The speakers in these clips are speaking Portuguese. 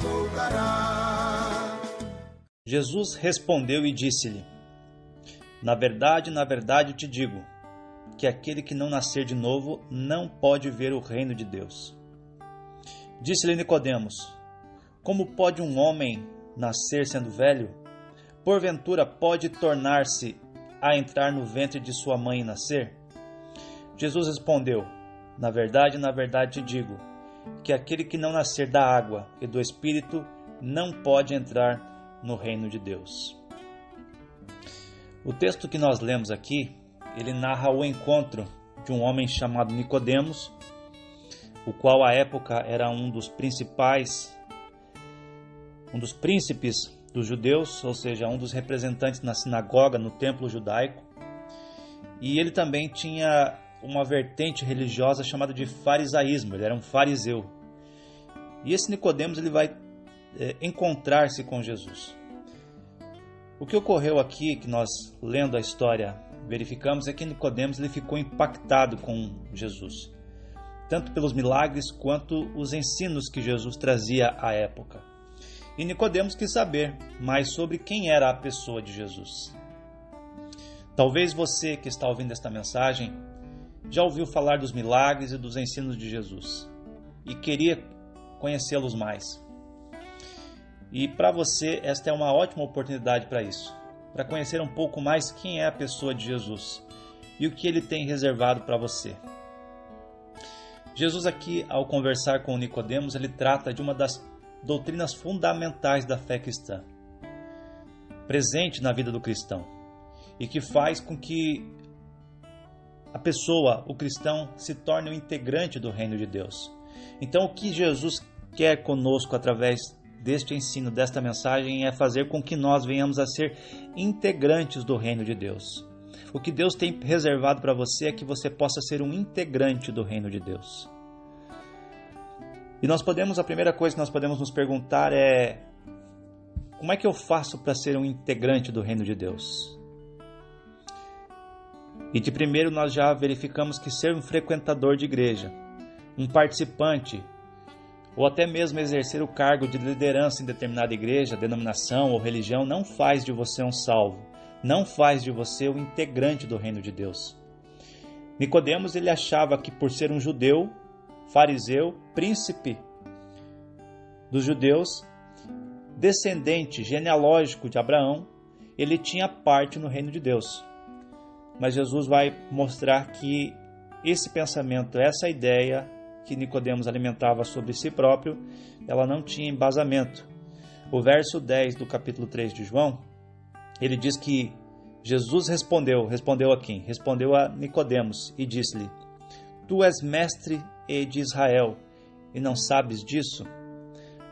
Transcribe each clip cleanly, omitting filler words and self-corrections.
voltará. Jesus respondeu e disse-lhe: na verdade te digo, que aquele que não nascer de novo não pode ver o reino de Deus. Disse-lhe Nicodemos: como pode um homem nascer sendo velho? Porventura pode tornar-se a entrar no ventre de sua mãe e nascer? Jesus respondeu: na verdade te digo, que aquele que não nascer da água e do Espírito não pode entrar no reino de Deus. O texto que nós lemos aqui, ele narra o encontro de um homem chamado Nicodemos, o qual à época era um dos príncipes dos judeus, ou seja, um dos representantes na sinagoga, no templo judaico. E ele também tinha uma vertente religiosa chamada de farisaísmo, ele era um fariseu. E esse Nicodemos ele vai encontrar-se com Jesus. O que ocorreu aqui, que nós lendo a história verificamos, é que Nicodemos ele ficou impactado com Jesus, tanto pelos milagres quanto os ensinos que Jesus trazia à época. E Nicodemos quis saber mais sobre quem era a pessoa de Jesus. Talvez você que está ouvindo esta mensagem já ouviu falar dos milagres e dos ensinos de Jesus e queria conhecê-los mais. E para você esta é uma ótima oportunidade para isso, para conhecer um pouco mais quem é a pessoa de Jesus e o que ele tem reservado para você. Jesus aqui, ao conversar com Nicodemos, ele trata de uma das doutrinas fundamentais da fé cristã, presente na vida do cristão, e que faz com que a pessoa, o cristão, se torne um integrante do reino de Deus. Então, o que Jesus quer conosco através deste ensino, desta mensagem, é fazer com que nós venhamos a ser integrantes do reino de Deus. O que Deus tem reservado para você é que você possa ser um integrante do reino de Deus. E a primeira coisa que nós podemos nos perguntar é: como é que eu faço para ser um integrante do reino de Deus? E de primeiro nós já verificamos que ser um frequentador de igreja, um participante, ou até mesmo exercer o cargo de liderança em determinada igreja, denominação ou religião, não faz de você um salvo, não faz de você um integrante do reino de Deus. Nicodemos ele achava que por ser um judeu, fariseu, príncipe dos judeus, descendente genealógico de Abraão, ele tinha parte no reino de Deus. Mas Jesus vai mostrar que esse pensamento, essa ideia que Nicodemos alimentava sobre si próprio, ela não tinha embasamento. O verso 10 do capítulo 3 de João, ele diz que Jesus respondeu a quem? Respondeu a Nicodemos e disse-lhe: tu és mestre de Israel e não sabes disso?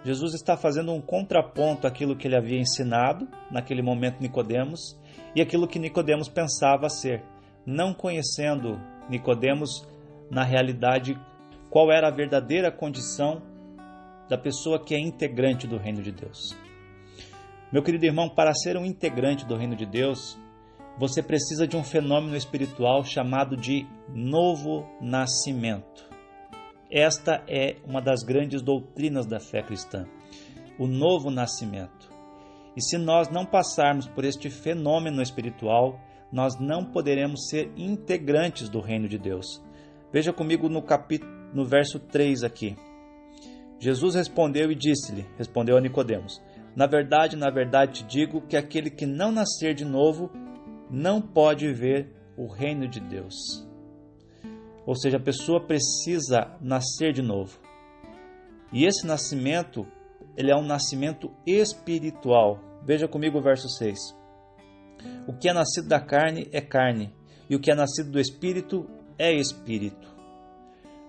Jesus está fazendo um contraponto àquilo que ele havia ensinado naquele momento Nicodemos e aquilo que Nicodemos pensava ser, não conhecendo Nicodemos na realidade qual era a verdadeira condição da pessoa que é integrante do reino de Deus. Meu querido irmão, para ser um integrante do reino de Deus, você precisa de um fenômeno espiritual chamado de novo nascimento. Esta é uma das grandes doutrinas da fé cristã, o novo nascimento. E se nós não passarmos por este fenômeno espiritual, nós não poderemos ser integrantes do reino de Deus. Veja comigo no verso 3 aqui. Jesus respondeu e respondeu a Nicodemos: na verdade te digo que aquele que não nascer de novo não pode ver o reino de Deus. Ou seja, a pessoa precisa nascer de novo. E esse nascimento, ele é um nascimento espiritual. Veja comigo o verso 6. O que é nascido da carne é carne, e o que é nascido do Espírito é Espírito.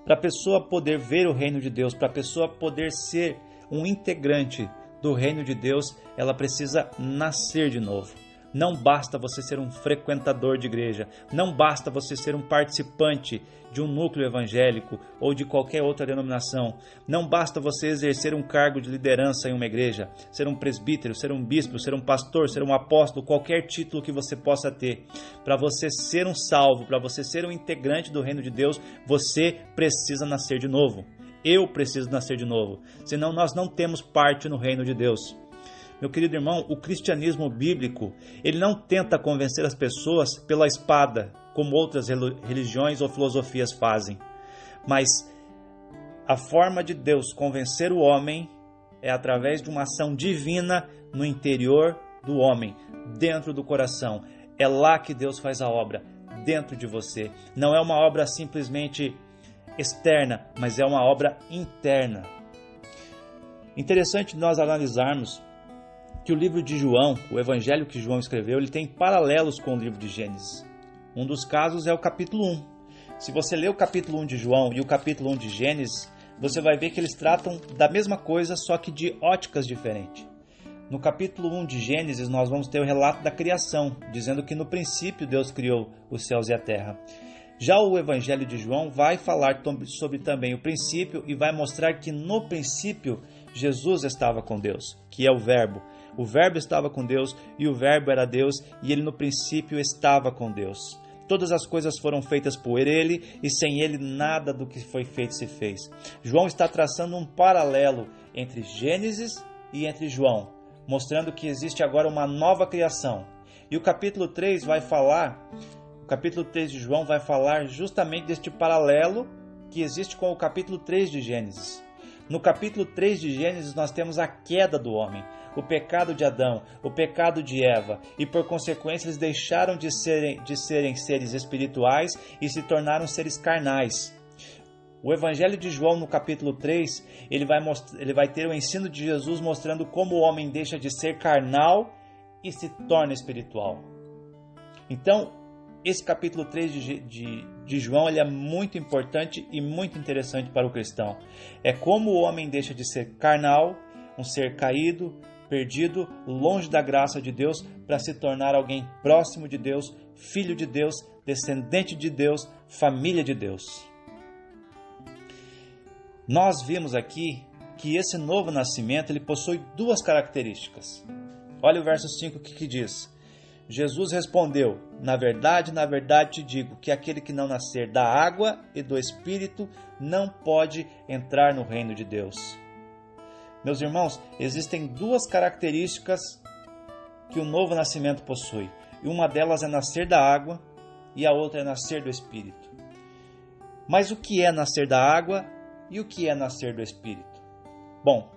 Para a pessoa poder ver o reino de Deus, para a pessoa poder ser um integrante do reino de Deus, ela precisa nascer de novo. Não basta você ser um frequentador de igreja, não basta você ser um participante de um núcleo evangélico ou de qualquer outra denominação, não basta você exercer um cargo de liderança em uma igreja, ser um presbítero, ser um bispo, ser um pastor, ser um apóstolo, qualquer título que você possa ter. Para você ser um salvo, para você ser um integrante do reino de Deus, você precisa nascer de novo. Eu preciso nascer de novo, senão nós não temos parte no reino de Deus. Meu querido irmão, o cristianismo bíblico, ele não tenta convencer as pessoas pela espada, como outras religiões ou filosofias fazem. Mas a forma de Deus convencer o homem é através de uma ação divina no interior do homem, dentro do coração. É lá que Deus faz a obra, dentro de você. Não é uma obra simplesmente externa, mas é uma obra interna. Interessante nós analisarmos que o livro de João, o evangelho que João escreveu, ele tem paralelos com o livro de Gênesis. Um dos casos é o capítulo 1. Se você ler o capítulo 1 de João e o capítulo 1 de Gênesis, você vai ver que eles tratam da mesma coisa, só que de óticas diferentes. No capítulo 1 de Gênesis, nós vamos ter o relato da criação, dizendo que no princípio Deus criou os céus e a terra. Já o evangelho de João vai falar sobre também o princípio e vai mostrar que no princípio Jesus estava com Deus, que é o Verbo. O Verbo estava com Deus e o Verbo era Deus e ele no princípio estava com Deus. Todas as coisas foram feitas por ele e sem ele nada do que foi feito se fez. João está traçando um paralelo entre Gênesis e entre João, mostrando que existe agora uma nova criação. E o capítulo 3 de João vai falar justamente deste paralelo que existe com o capítulo 3 de Gênesis. No capítulo 3 de Gênesis nós temos a queda do homem, o pecado de Adão, o pecado de Eva, e por consequência eles deixaram de serem seres espirituais e se tornaram seres carnais. O Evangelho de João no capítulo 3, ele vai ter o ensino de Jesus mostrando como o homem deixa de ser carnal e se torna espiritual. Então, esse capítulo 3 de João ele é muito importante e muito interessante para o cristão. É como o homem deixa de ser carnal, um ser caído, perdido, longe da graça de Deus, para se tornar alguém próximo de Deus, filho de Deus, descendente de Deus, família de Deus. Nós vimos aqui que esse novo nascimento ele possui duas características. Olha o verso 5 que diz: Jesus respondeu: na verdade te digo que aquele que não nascer da água e do Espírito não pode entrar no reino de Deus. Meus irmãos, existem duas características que o novo nascimento possui. E uma delas é nascer da água e a outra é nascer do Espírito. Mas o que é nascer da água e o que é nascer do Espírito? Bom,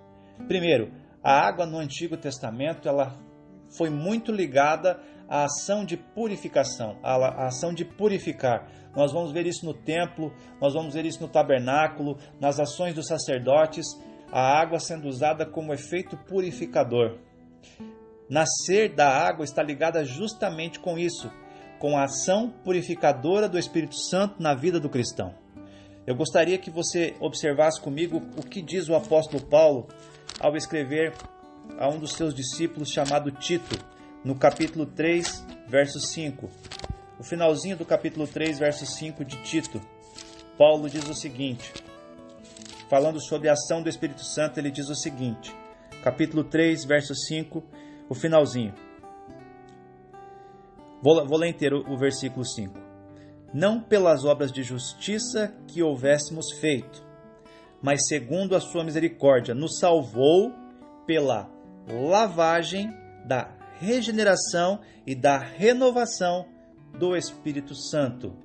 primeiro, a água no Antigo Testamento ela foi muito ligada à ação de purificação, à ação de purificar. Nós vamos ver isso no templo, nós vamos ver isso no tabernáculo, nas ações dos sacerdotes, a água sendo usada como efeito purificador. Nascer da água está ligada justamente com isso, com a ação purificadora do Espírito Santo na vida do cristão. Eu gostaria que você observasse comigo o que diz o apóstolo Paulo ao escrever a um dos seus discípulos chamado Tito, no capítulo 3, verso 5. O finalzinho do capítulo 3, verso 5 de Tito, Paulo diz o seguinte, falando sobre a ação do Espírito Santo, ele diz o seguinte, capítulo 3, verso 5, o finalzinho. Vou ler inteiro o versículo 5. Não pelas obras de justiça que houvéssemos feito, mas segundo a sua misericórdia, nos salvou pela lavagem da regeneração e da renovação do Espírito Santo.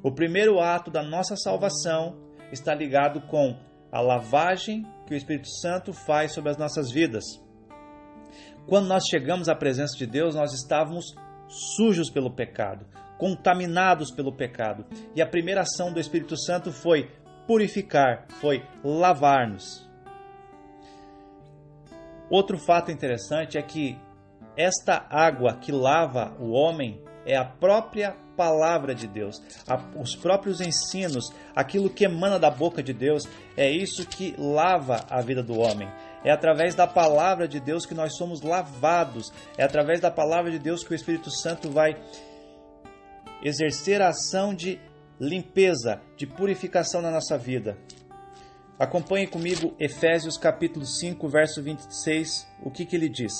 O primeiro ato da nossa salvação está ligado com a lavagem que o Espírito Santo faz sobre as nossas vidas. Quando nós chegamos à presença de Deus, nós estávamos sujos pelo pecado, contaminados pelo pecado. E a primeira ação do Espírito Santo foi purificar, foi lavar-nos. Outro fato interessante é que esta água que lava o homem é a própria palavra de Deus, os próprios ensinos, aquilo que emana da boca de Deus, é isso que lava a vida do homem. É através da palavra de Deus que nós somos lavados, é através da palavra de Deus que o Espírito Santo vai exercer a ação de limpeza, de purificação na nossa vida. Acompanhe comigo Efésios capítulo 5, verso 26, o que ele diz.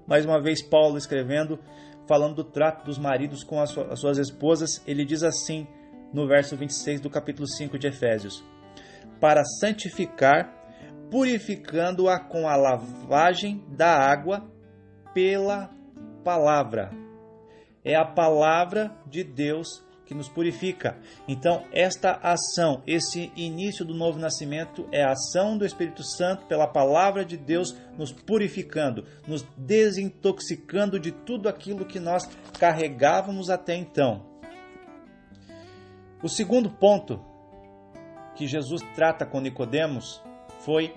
Mais uma vez Paulo escrevendo, falando do trato dos maridos com as suas esposas, ele diz assim no verso 26 do capítulo 5 de Efésios: para santificar, purificando-a com a lavagem da água pela palavra. É a palavra de Deus que nos purifica. Então, esta ação, esse início do novo nascimento é a ação do Espírito Santo pela palavra de Deus nos purificando, nos desintoxicando de tudo aquilo que nós carregávamos até então. O segundo ponto que Jesus trata com Nicodemos foi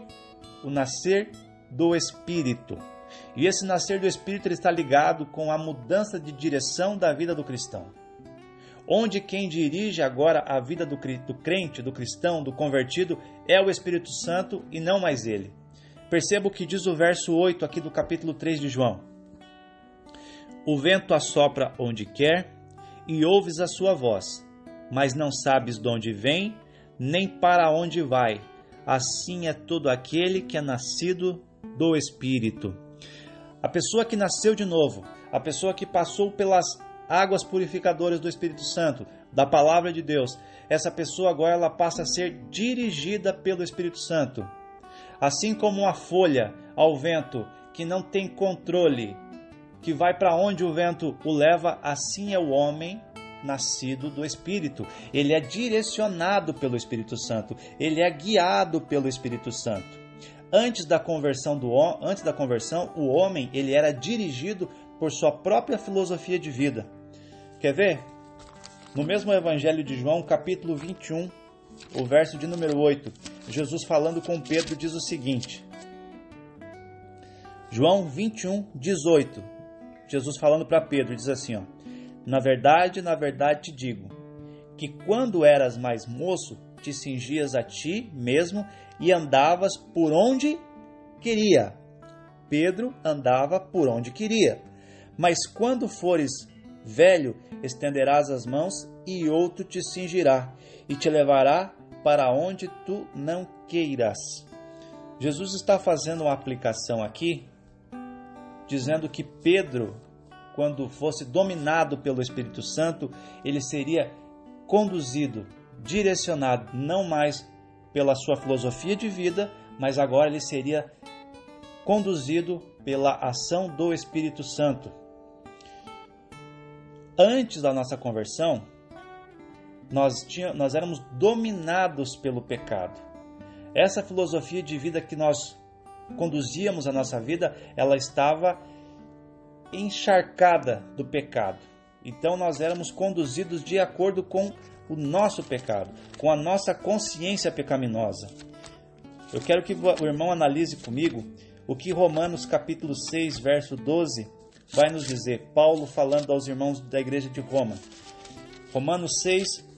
o nascer do Espírito. E esse nascer do Espírito ele está ligado com a mudança de direção da vida do cristão. Onde quem dirige agora a vida do crente, do cristão, do convertido, é o Espírito Santo e não mais ele. Perceba o que diz o verso 8 aqui do capítulo 3 de João. O vento assopra onde quer e ouves a sua voz, mas não sabes de onde vem, nem para onde vai. Assim é todo aquele que é nascido do Espírito. A pessoa que nasceu de novo, a pessoa que passou pelas águas purificadoras do Espírito Santo, da palavra de Deus, essa pessoa agora ela passa a ser dirigida pelo Espírito Santo. Assim como uma folha ao vento que não tem controle, que vai para onde o vento o leva, assim é o homem nascido do Espírito. Ele é direcionado pelo Espírito Santo, ele é guiado pelo Espírito Santo. Antes da conversão, o homem ele era dirigido por sua própria filosofia de vida. Quer ver? No mesmo Evangelho de João, capítulo 21, o verso de número 8, Jesus falando com Pedro diz o seguinte. João 21, 18. Jesus falando para Pedro, diz assim, ó, na verdade te digo, que quando eras mais moço, te cingias a ti mesmo e andavas por onde queria. Pedro andava por onde queria. Mas quando fores velho, estenderás as mãos e outro te cingirá e te levará para onde tu não queiras. Jesus está fazendo uma aplicação aqui, dizendo que Pedro, quando fosse dominado pelo Espírito Santo, ele seria conduzido, direcionado, não mais pela sua filosofia de vida, mas agora ele seria conduzido pela ação do Espírito Santo. Antes da nossa conversão, nós éramos dominados pelo pecado. Essa filosofia de vida que nós conduzíamos a nossa vida, ela estava encharcada do pecado. Então nós éramos conduzidos de acordo com o nosso pecado, com a nossa consciência pecaminosa. Eu quero que o irmão analise comigo o que Romanos capítulo 6, verso 12 vai nos dizer, Paulo falando aos irmãos da igreja de Roma. Romanos 6,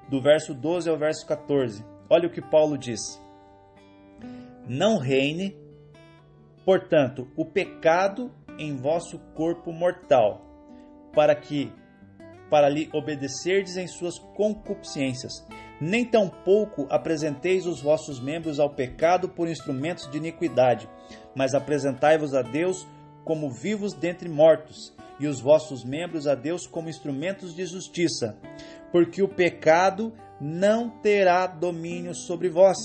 do verso 12 ao verso 14. Olha o que Paulo diz. Não reine, portanto, o pecado em vosso corpo mortal, para lhe obedecerdes em suas concupiscências. Nem tampouco apresenteis os vossos membros ao pecado por instrumentos de iniquidade, mas apresentai-vos a Deus como vivos dentre mortos, e os vossos membros a Deus como instrumentos de justiça, porque o pecado não terá domínio sobre vós,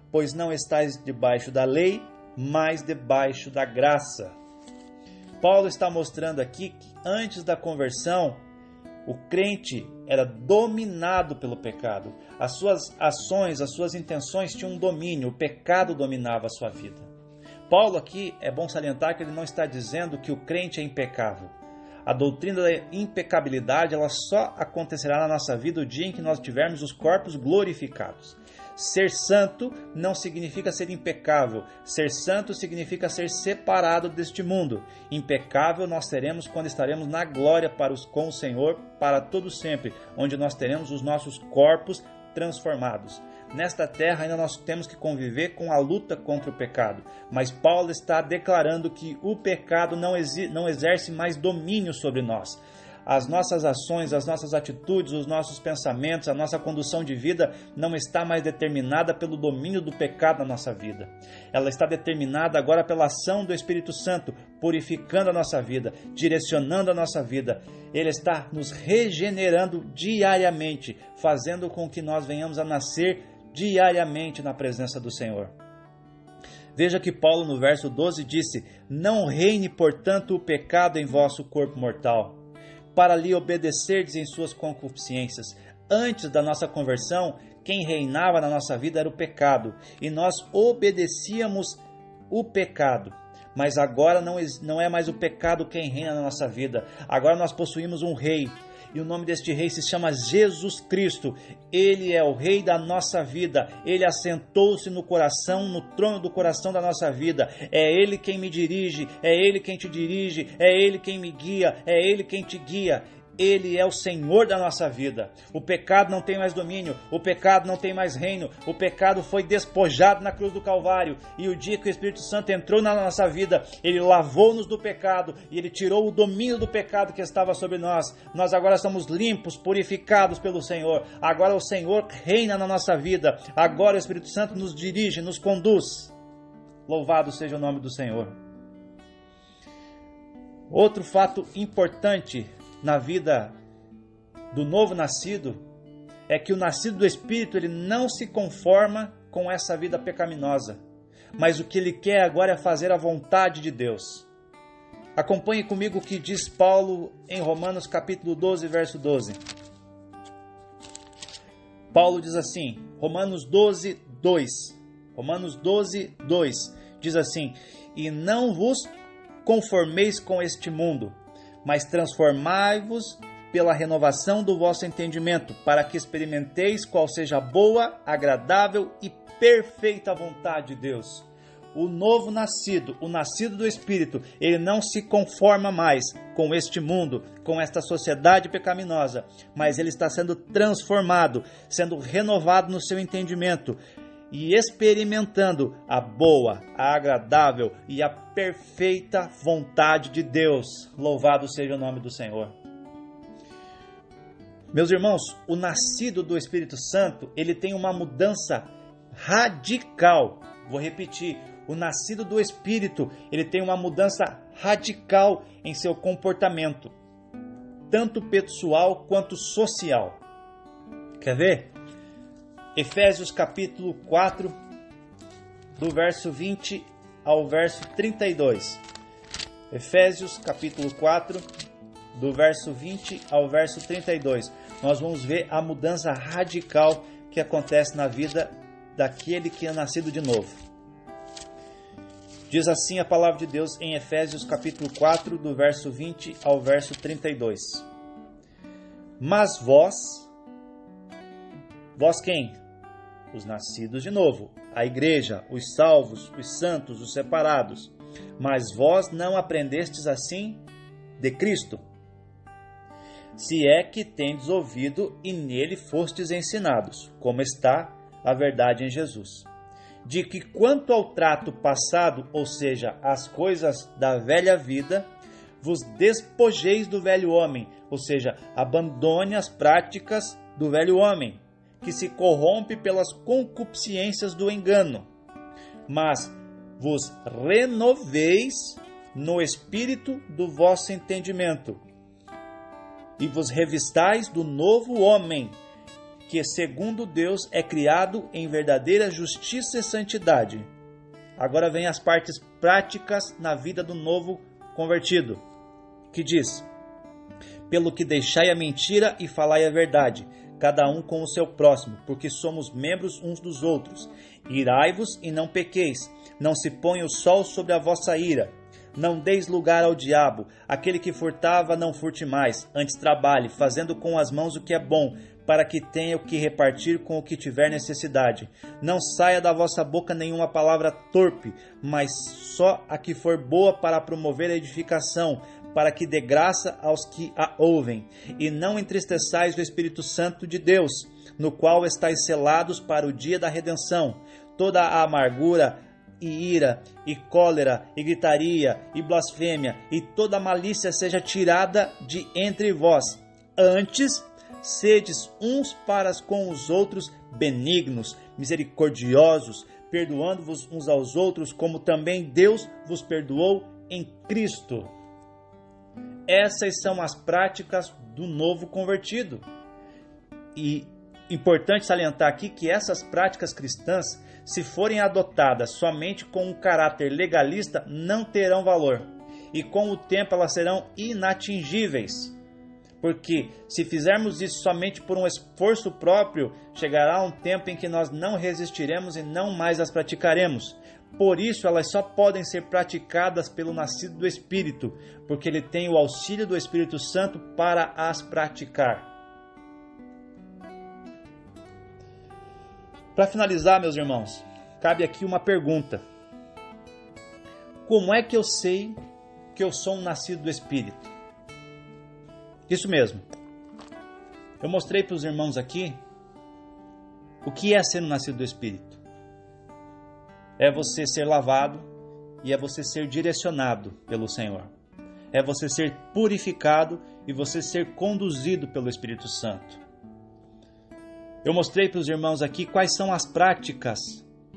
pois não estáis debaixo da lei, mas debaixo da graça. Paulo está mostrando aqui que antes da conversão, o crente era dominado pelo pecado. As suas ações, as suas intenções tinham um domínio, o pecado dominava a sua vida. Paulo aqui, é bom salientar que ele não está dizendo que o crente é impecável. A doutrina da impecabilidade ela só acontecerá na nossa vida o dia em que nós tivermos os corpos glorificados. Ser santo não significa ser impecável. Ser santo significa ser separado deste mundo. Impecável nós seremos quando estaremos na glória com o Senhor para todo sempre, onde nós teremos os nossos corpos transformados. Nesta terra ainda nós temos que conviver com a luta contra o pecado, mas Paulo está declarando que o pecado não exerce mais domínio sobre nós. As nossas ações, as nossas atitudes, os nossos pensamentos, a nossa condução de vida não está mais determinada pelo domínio do pecado na nossa vida. Ela está determinada agora pela ação do Espírito Santo, purificando a nossa vida, direcionando a nossa vida. Ele está nos regenerando diariamente, fazendo com que nós venhamos a nascer diariamente na presença do Senhor. Veja que Paulo no verso 12 disse: não reine, portanto, o pecado em vosso corpo mortal, para lhe obedecerdes em suas concupiscências. Antes da nossa conversão, quem reinava na nossa vida era o pecado, e nós obedecíamos o pecado. Mas agora não é mais o pecado quem reina na nossa vida. Agora nós possuímos um rei. E o nome deste rei se chama Jesus Cristo. Ele é o rei da nossa vida. Ele assentou-se no trono do coração da nossa vida. É Ele quem me dirige, é Ele quem te dirige, é Ele quem me guia, é Ele quem te guia. Ele é o Senhor da nossa vida. O pecado não tem mais domínio, o pecado não tem mais reino, o pecado foi despojado na cruz do Calvário. E o dia que o Espírito Santo entrou na nossa vida, Ele lavou-nos do pecado e Ele tirou o domínio do pecado que estava sobre nós. Nós agora somos limpos, purificados pelo Senhor. Agora o Senhor reina na nossa vida. Agora o Espírito Santo nos dirige, nos conduz. Louvado seja o nome do Senhor. Outro fato importante na vida do novo nascido é que o nascido do Espírito, ele não se conforma com essa vida pecaminosa, mas o que ele quer agora é fazer a vontade de Deus. Acompanhe comigo o que diz Paulo em Romanos capítulo 12, verso 12. Paulo diz assim, Romanos 12, 2. Romanos 12, 2 diz assim: e não vos conformeis com este mundo, mas transformai-vos pela renovação do vosso entendimento, para que experimenteis qual seja a boa, agradável e perfeita vontade de Deus. O novo nascido, o nascido do Espírito, ele não se conforma mais com este mundo, com esta sociedade pecaminosa, mas ele está sendo transformado, sendo renovado no seu entendimento e experimentando a boa, a agradável e a perfeita vontade de Deus. Louvado seja o nome do Senhor. Meus irmãos, o nascido do Espírito Santo, ele tem uma mudança radical. Vou repetir, o nascido do Espírito, ele tem uma mudança radical em seu comportamento, tanto pessoal quanto social. Quer ver? Efésios capítulo 4, do verso 20 ao verso 32. Efésios capítulo 4, do verso 20 ao verso 32. Nós vamos ver a mudança radical que acontece na vida daquele que é nascido de novo. Diz assim a palavra de Deus em Efésios capítulo 4, do verso 20 ao verso 32. Mas vós quem? Os nascidos de novo, a igreja, os salvos, os santos, os separados. Mas vós não aprendestes assim de Cristo, se é que tendes ouvido e nele fostes ensinados, como está a verdade em Jesus, de que quanto ao trato passado, ou seja, as coisas da velha vida, vos despojeis do velho homem, ou seja, abandone as práticas do velho homem, que se corrompe pelas concupiscências do engano, mas vos renoveis no espírito do vosso entendimento, e vos revistais do novo homem, que segundo Deus é criado em verdadeira justiça e santidade. Agora vem as partes práticas na vida do novo convertido, que diz: pelo que deixai a mentira e falai a verdade, cada um com o seu próximo, porque somos membros uns dos outros. Irai-vos e não pequeis, não se ponha o sol sobre a vossa ira. Não deis lugar ao diabo, aquele que furtava não furte mais, antes trabalhe, fazendo com as mãos o que é bom, para que tenha o que repartir com o que tiver necessidade. Não saia da vossa boca nenhuma palavra torpe, mas só a que for boa para promover a edificação, para que dê graça aos que a ouvem. E não entristeçais o Espírito Santo de Deus, no qual estáis selados para o dia da redenção. Toda a amargura e ira, e cólera, e gritaria, e blasfêmia, e toda malícia seja tirada de entre vós. Antes, sedes uns para com os outros benignos, misericordiosos, perdoando-vos uns aos outros, como também Deus vos perdoou em Cristo. Essas são as práticas do novo convertido. E importante salientar aqui que essas práticas cristãs, se forem adotadas somente com um caráter legalista, não terão valor. E com o tempo elas serão inatingíveis. Porque se fizermos isso somente por um esforço próprio, chegará um tempo em que nós não resistiremos e não mais as praticaremos. Por isso elas só podem ser praticadas pelo nascido do Espírito, porque ele tem o auxílio do Espírito Santo para as praticar. Para finalizar, meus irmãos, cabe aqui uma pergunta. Como é que eu sei que eu sou um nascido do Espírito? Isso mesmo. Eu mostrei para os irmãos aqui o que é ser um nascido do Espírito. É você ser lavado e é você ser direcionado pelo Senhor. É você ser purificado e você ser conduzido pelo Espírito Santo. Eu mostrei para os irmãos aqui quais são as práticas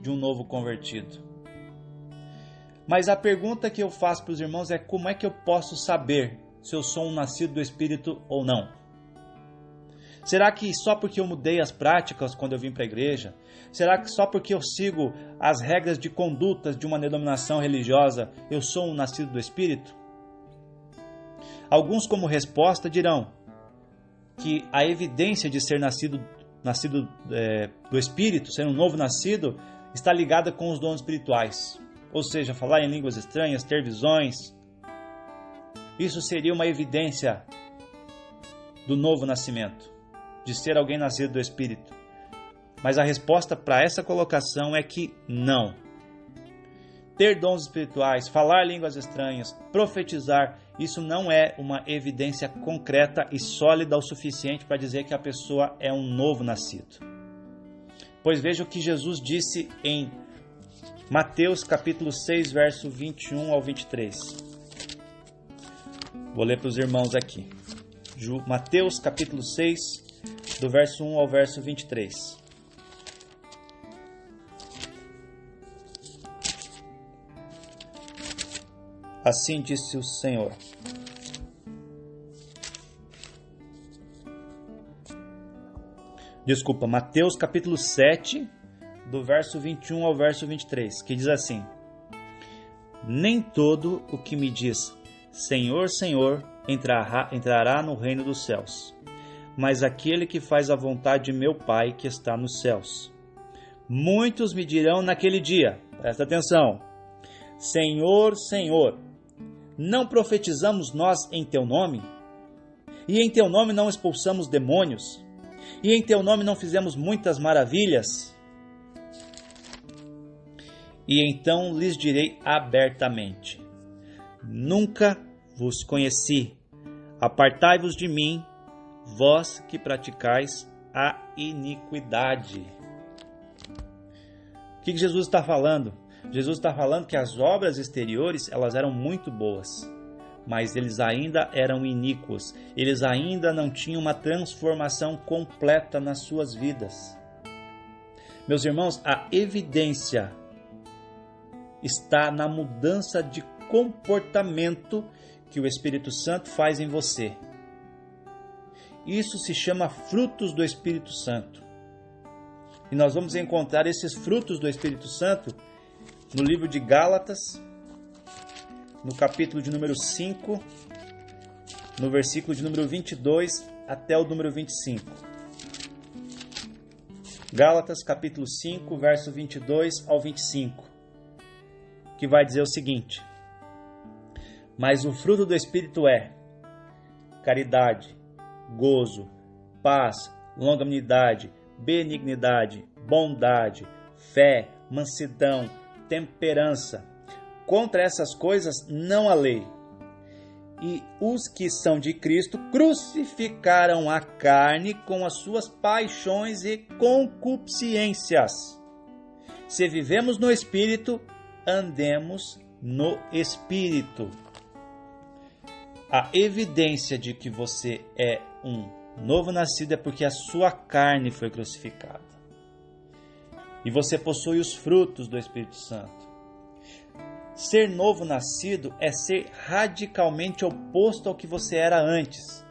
de um novo convertido. Mas a pergunta que eu faço para os irmãos é: como é que eu posso saber se eu sou um nascido do Espírito ou não? Será que só porque eu mudei as práticas quando eu vim para a igreja? Será que só porque eu sigo as regras de condutas de uma denominação religiosa eu sou um nascido do Espírito? Alguns, como resposta, dirão que a evidência de ser nascido do Espírito, ser um novo nascido, está ligada com os dons espirituais. Ou seja, falar em línguas estranhas, ter visões. Isso seria uma evidência do novo nascimento, de ser alguém nascido do Espírito. Mas a resposta para essa colocação é que não. Ter dons espirituais, falar línguas estranhas, profetizar, isso não é uma evidência concreta e sólida o suficiente para dizer que a pessoa é um novo nascido. Pois veja o que Jesus disse em Mateus capítulo 6, verso 21 ao 23. Vou ler para os irmãos aqui. Mateus capítulo 6, do verso 1 ao verso 23. Assim disse o Senhor: Mateus capítulo 7, do verso 21 ao verso 23, que diz assim: Nem todo o que me diz Senhor, Senhor, entrará no reino dos céus, mas aquele que faz a vontade de meu Pai que está nos céus. Muitos me dirão naquele dia, presta atenção: Senhor, Senhor, não profetizamos nós em teu nome? E em teu nome não expulsamos demônios? E em teu nome não fizemos muitas maravilhas? E então lhes direi abertamente: Nunca vos conheci. Apartai-vos de mim, vós que praticais a iniquidade. O que Jesus está falando? Jesus está falando que as obras exteriores, elas eram muito boas, mas eles ainda eram iníquos. Eles ainda não tinham uma transformação completa nas suas vidas. Meus irmãos, a evidência está na mudança de comportamento que o Espírito Santo faz em você. Isso se chama frutos do Espírito Santo. E nós vamos encontrar esses frutos do Espírito Santo no livro de Gálatas, no capítulo de número 5, no versículo de número 22 até o número 25. Gálatas, capítulo 5, verso 22 ao 25, que vai dizer o seguinte: Mas o fruto do Espírito é caridade, gozo, paz, longanimidade, benignidade, bondade, fé, mansidão, temperança. Contra essas coisas não há lei. E os que são de Cristo crucificaram a carne com as suas paixões e concupiscências. Se vivemos no Espírito, andemos no Espírito. A evidência de que você é um novo nascido é porque a sua carne foi crucificada. E você possui os frutos do Espírito Santo. Ser novo nascido é ser radicalmente oposto ao que você era antes.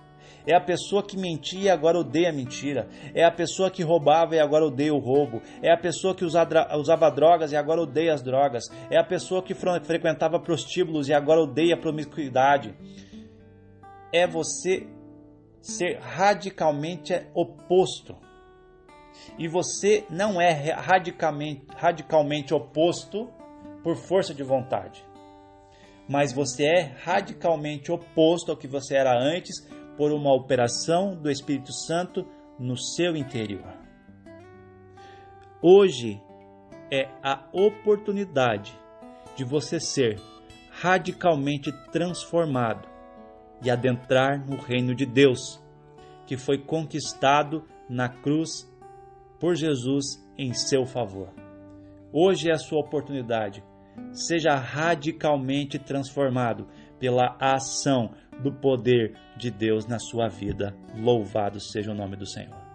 É a pessoa que mentia e agora odeia a mentira. É a pessoa que roubava e agora odeia o roubo. É a pessoa que usava drogas e agora odeia as drogas. É a pessoa que frequentava prostíbulos e agora odeia a promiscuidade. É você ser radicalmente oposto. E você não é radicalmente oposto por força de vontade. Mas você é radicalmente oposto ao que você era antes por uma operação do Espírito Santo no seu interior. Hoje é a oportunidade de você ser radicalmente transformado e adentrar no reino de Deus, que foi conquistado na cruz por Jesus em seu favor. Hoje é a sua oportunidade. Seja radicalmente transformado pela ação do poder de Deus na sua vida. Louvado seja o nome do Senhor.